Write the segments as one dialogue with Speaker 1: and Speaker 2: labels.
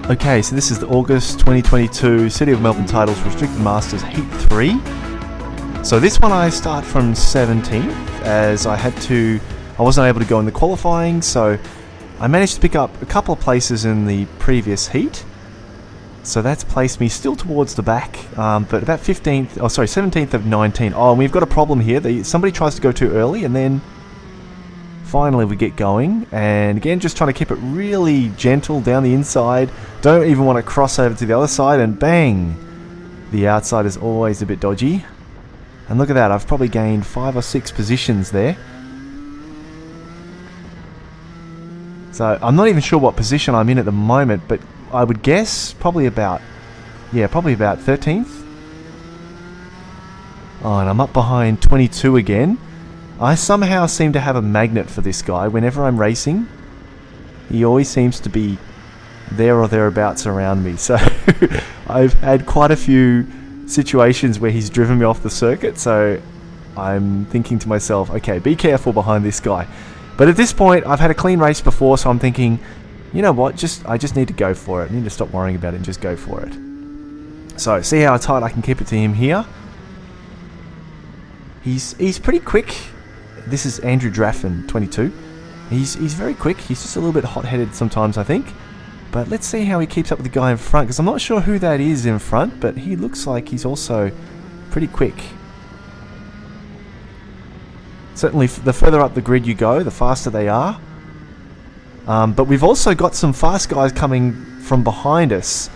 Speaker 1: Okay, so this is the August 2022 City of Melbourne Titles Restricted Masters Heat 3. So this one I start from 17th, as I wasn't able to go in the qualifying, so I managed to pick up a couple of places in the previous heat. So that's placed me still towards the back, but about 17th of 19. Oh, and we've got a problem here. Somebody tries to go too early, and then finally we get going. And again, just trying to keep it really gentle down the inside. Don't even want to cross over to the other side, and bang! The outside is always a bit dodgy. And look at that, I've probably gained 5 or 6 positions there. So I'm not even sure what position I'm in at the moment, but I would guess probably about 13th. Oh, and I'm up behind 22 again. I somehow seem to have a magnet for this guy. Whenever I'm racing, he always seems to be there or thereabouts around me. So I've had quite a few situations where he's driven me off the circuit, so I'm thinking to myself, okay, be careful behind this guy. But at this point, I've had a clean race before, so I'm thinking, you know what, I just need to go for it. I need to stop worrying about it and just go for it. So, see how tight I can keep it to him here. He's pretty quick. This is Andrew Draffin, 22. He's very quick. He's just a little bit hot-headed sometimes, I think. But let's see how he keeps up with the guy in front, because I'm not sure who that is in front, but he looks like he's also pretty quick. Certainly, the further up the grid you go, the faster they are. But we've also got some fast guys coming from behind us.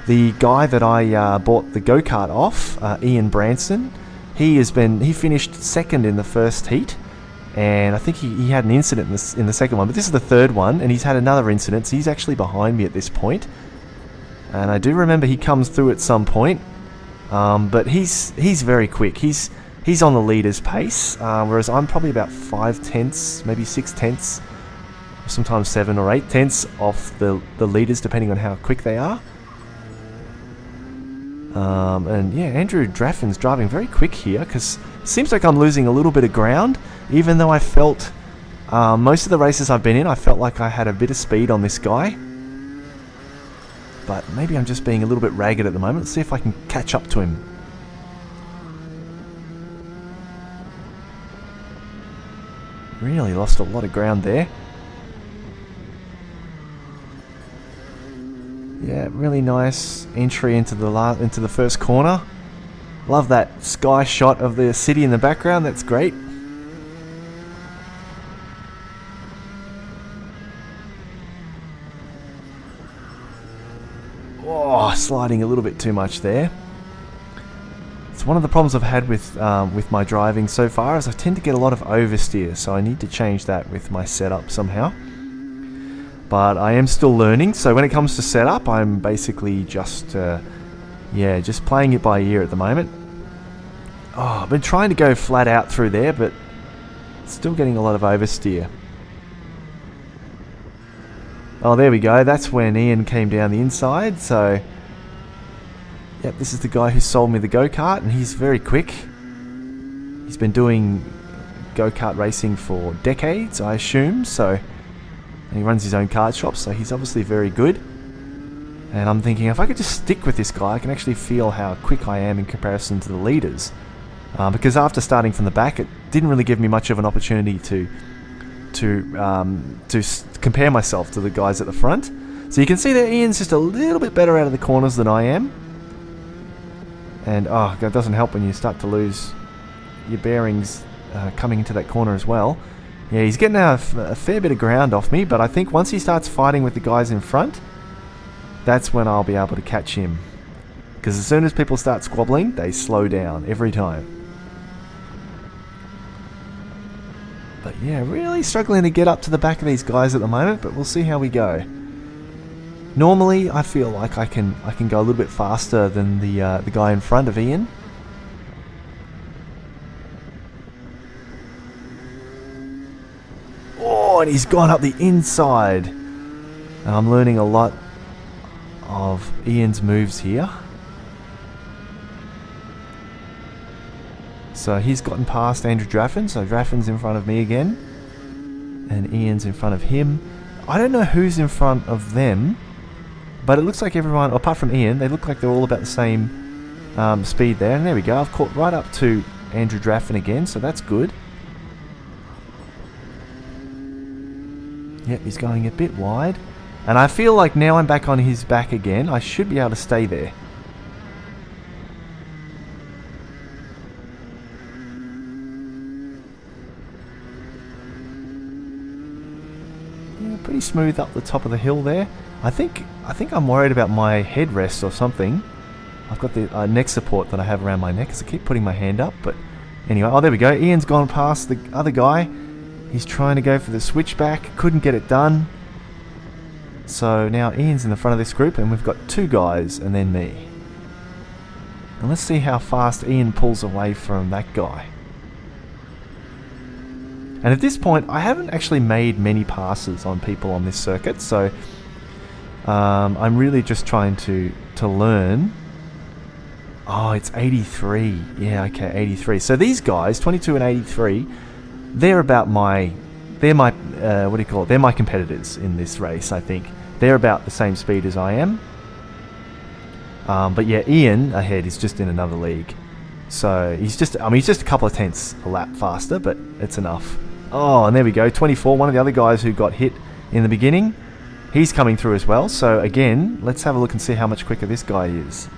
Speaker 1: The guy that I bought the go-kart off, Ian Branson, he finished second in the first heat, and I think he had an incident in the second one, but this is the third one, and he's had another incident, so he's actually behind me at this point. And I do remember he comes through at some point, but he's very quick. He's on the leader's pace, whereas I'm probably about 5 tenths, maybe 6 tenths, sometimes 7 or 8 tenths off the leaders, depending on how quick they are. And yeah, Andrew Draffin's driving very quick here, because it seems like I'm losing a little bit of ground, even though I felt most of the races I've been in, I felt like I had a bit of speed on this guy. But maybe I'm just being a little bit ragged at the moment. Let's see if I can catch up to him. Really lost a lot of ground there. Yeah, really nice entry into the first corner. Love that sky shot of the city in the background. That's great. Oh, sliding a little bit too much there. It's one of the problems I've had with my driving so far, is I tend to get a lot of oversteer, so I need to change that with my setup somehow. But I am still learning, so when it comes to setup, I'm basically just playing it by ear at the moment. Oh, I've been trying to go flat out through there, but still getting a lot of oversteer. Oh, there we go. That's when Ian came down the inside, so yep, this is the guy who sold me the go-kart, and he's very quick. He's been doing go-kart racing for decades, I assume, so... And he runs his own kart shop, so he's obviously very good. And I'm thinking, if I could just stick with this guy, I can actually feel how quick I am in comparison to the leaders. Because after starting from the back, it didn't really give me much of an opportunity to compare myself to the guys at the front. So you can see that Ian's just a little bit better out of the corners than I am. And oh, that doesn't help when you start to lose your bearings coming into that corner as well. Yeah, he's getting a fair bit of ground off me, but I think once he starts fighting with the guys in front, that's when I'll be able to catch him. Because as soon as people start squabbling, they slow down every time. But yeah, really struggling to get up to the back of these guys at the moment, but we'll see how we go. Normally, I feel like I can go a little bit faster than the guy in front of Ian. Oh, and he's gone up the inside. And I'm learning a lot of Ian's moves here. So he's gotten past Andrew Draffin, so Draffin's in front of me again. And Ian's in front of him. I don't know who's in front of them, But it looks like everyone, apart from Ian, they look like they're all about the same speed there. And there we go. I've caught right up to Andrew Draffin again, so that's good. Yep, he's going a bit wide. And I feel like now I'm back on his back again. I should be able to stay there. Yeah, pretty smooth up the top of the hill there. I think I'm worried about my headrest or something. I've got the neck support that I have around my neck because I keep putting my hand up. But anyway, oh, there we go. Ian's gone past the other guy. He's trying to go for the switchback. Couldn't get it done. So now Ian's in the front of this group and we've got two guys and then me. And let's see how fast Ian pulls away from that guy. And at this point, I haven't actually made many passes on people on this circuit. So I'm really just trying to learn. Oh, it's 83. Yeah, okay, 83. So these guys, 22 and 83, they're my what do you call it? They're my competitors in this race, I think. They're about the same speed as I am. But yeah, Ian ahead is just in another league. So he's just a couple of tenths a lap faster, but it's enough. Oh, and there we go, 24. One of the other guys who got hit in the beginning, he's coming through as well. So again, let's have a look and see how much quicker this guy is.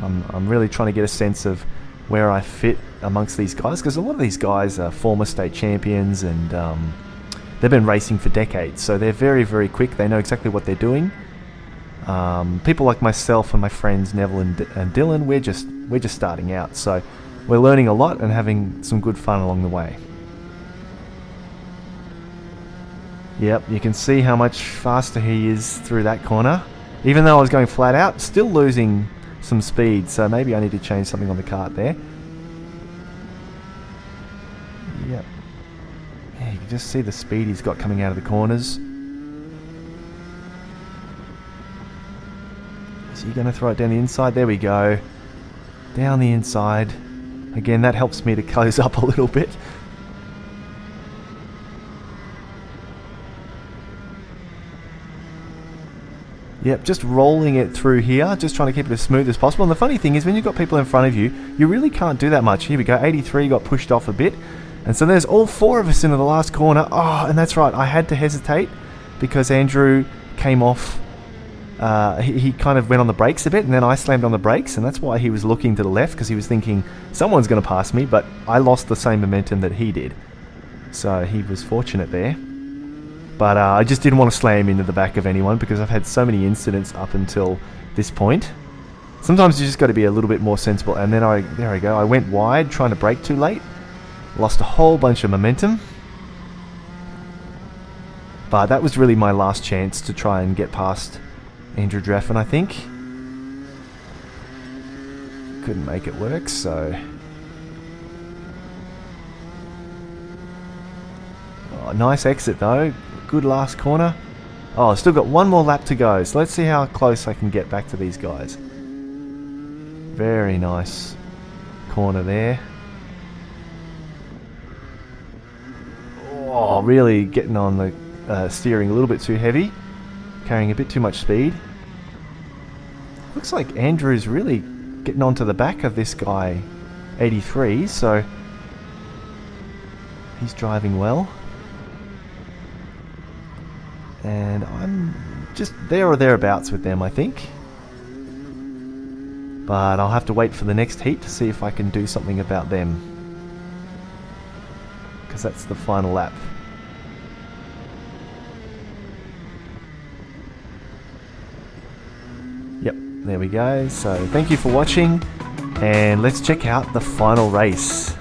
Speaker 1: I'm really trying to get a sense of where I fit amongst these guys, because a lot of these guys are former state champions and they've been racing for decades, so they're very, very quick. They know exactly what they're doing. People like myself and my friends Neville and Dylan, we're just starting out, so we're learning a lot and having some good fun along the way. Yep, you can see how much faster he is through that corner. Even though I was going flat out, still losing some speed, so maybe I need to change something on the kart there. Yep. Yeah, you can just see the speed he's got coming out of the corners. Is he going to throw it down the inside? There we go. Down the inside. Again, that helps me to close up a little bit. Yep, just rolling it through here, just trying to keep it as smooth as possible. And the funny thing is, when you've got people in front of you, you really can't do that much. Here we go, 83 got pushed off a bit. And so there's all four of us into the last corner. Oh, and that's right, I had to hesitate because Andrew came off. He kind of went on the brakes a bit, and then I slammed on the brakes, and that's why he was looking to the left, because he was thinking, someone's going to pass me, but I lost the same momentum that he did. So he was fortunate there. But I just didn't want to slam into the back of anyone because I've had so many incidents up until this point. Sometimes you just got to be a little bit more sensible. And then there I go. I went wide trying to brake too late. Lost a whole bunch of momentum. But that was really my last chance to try and get past Andrew Draffin, I think. Couldn't make it work, so... Oh, nice exit though. Good last corner. Oh, I've still got one more lap to go, so let's see how close I can get back to these guys. Very nice corner there. Oh, really getting on the steering a little bit too heavy. Carrying a bit too much speed. Looks like Andrew's really getting onto the back of this guy, 83, so he's driving well. And I'm just there or thereabouts with them, I think. But I'll have to wait for the next heat to see if I can do something about them. Because that's the final lap. Yep, there we go. So thank you for watching. And let's check out the final race.